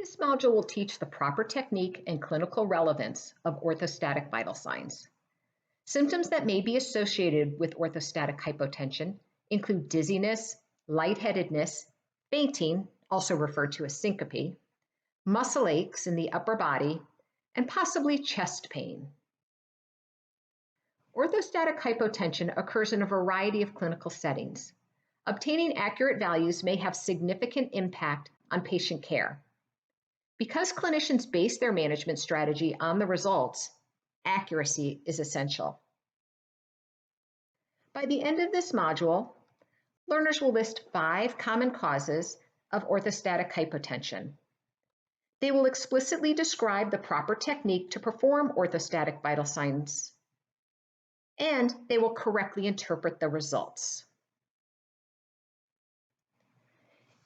This module will teach the proper technique and clinical relevance of orthostatic vital signs. Symptoms that may be associated with orthostatic hypotension include dizziness, lightheadedness, fainting, also referred to as syncope, muscle aches in the upper body, and possibly chest pain. Orthostatic hypotension occurs in a variety of clinical settings. Obtaining accurate values may have significant impact on patient care. Because clinicians base their management strategy on the results, accuracy is essential. By the end of this module, learners will list 5 common causes of orthostatic hypotension. They will explicitly describe the proper technique to perform orthostatic vital signs, and they will correctly interpret the results.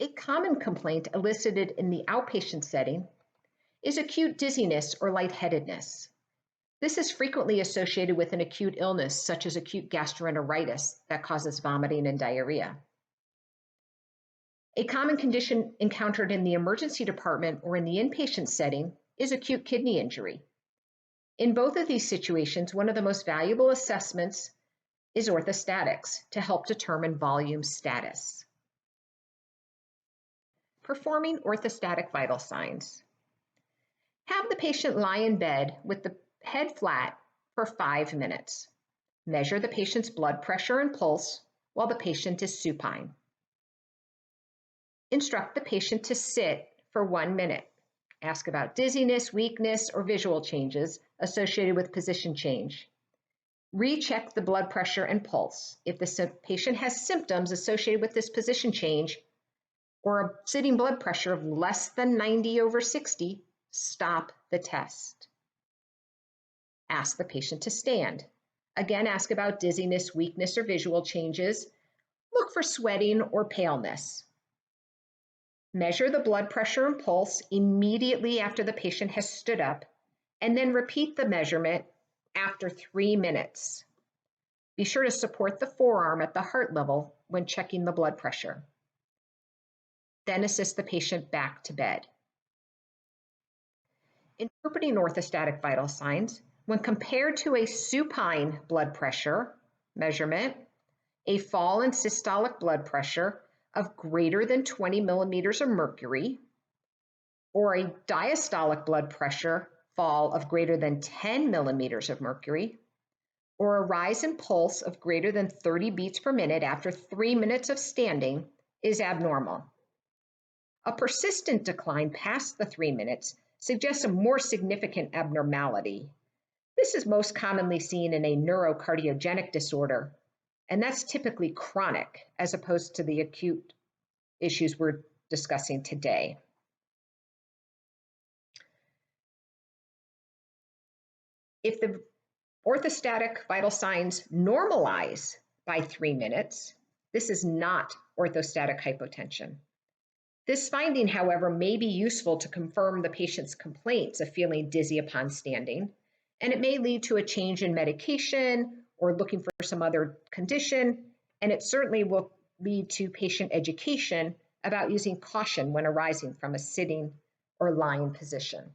A common complaint elicited in the outpatient setting is acute dizziness or lightheadedness. This is frequently associated with an acute illness such as acute gastroenteritis that causes vomiting and diarrhea. A common condition encountered in the emergency department or in the inpatient setting is acute kidney injury. In both of these situations, one of the most valuable assessments is orthostatics to help determine volume status. Performing orthostatic vital signs. Have the patient lie in bed with the head flat for 5 minutes. Measure the patient's blood pressure and pulse while the patient is supine. Instruct the patient to sit for 1 minute. Ask about dizziness, weakness, or visual changes associated with position change. Recheck the blood pressure and pulse. If the patient has symptoms associated with this position change or a sitting blood pressure of less than 90/60, stop the test. Ask the patient to stand. Again, ask about dizziness, weakness, or visual changes. Look for sweating or paleness. Measure the blood pressure and pulse immediately after the patient has stood up, and then repeat the measurement after 3 minutes. Be sure to support the forearm at the heart level when checking the blood pressure. Then assist the patient back to bed. Interpreting orthostatic vital signs, when compared to a supine blood pressure measurement, a fall in systolic blood pressure of greater than 20 millimeters of mercury, or a diastolic blood pressure fall of greater than 10 millimeters of mercury, or a rise in pulse of greater than 30 beats per minute after 3 minutes of standing is abnormal. A persistent decline past the 3 minutes suggests a more significant abnormality. This is most commonly seen in a neurocardiogenic disorder, and that's typically chronic as opposed to the acute issues we're discussing today. If the orthostatic vital signs normalize by 3 minutes, this is not orthostatic hypotension. This finding, however, may be useful to confirm the patient's complaints of feeling dizzy upon standing, and it may lead to a change in medication or looking for some other condition, and it certainly will lead to patient education about using caution when arising from a sitting or lying position.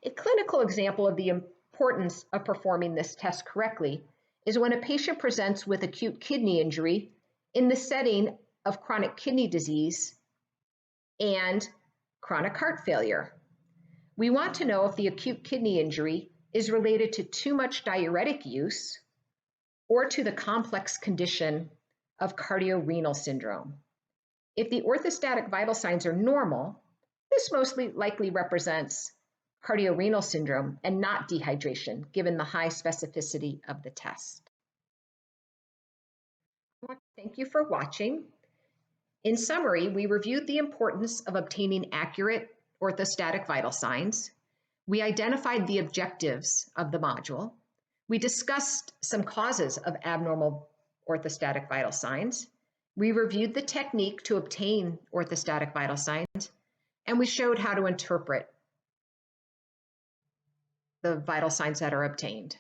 A clinical example of the importance of performing this test correctly is when a patient presents with acute kidney injury in the setting of chronic kidney disease and chronic heart failure. We want to know if the acute kidney injury is related to too much diuretic use or to the complex condition of cardiorenal syndrome. If the orthostatic vital signs are normal, this most likely represents cardiorenal syndrome and not dehydration, given the high specificity of the test. Thank you for watching. In summary, we reviewed the importance of obtaining accurate orthostatic vital signs. We identified the objectives of the module. We discussed some causes of abnormal orthostatic vital signs. We reviewed the technique to obtain orthostatic vital signs, and we showed how to interpret the vital signs that are obtained.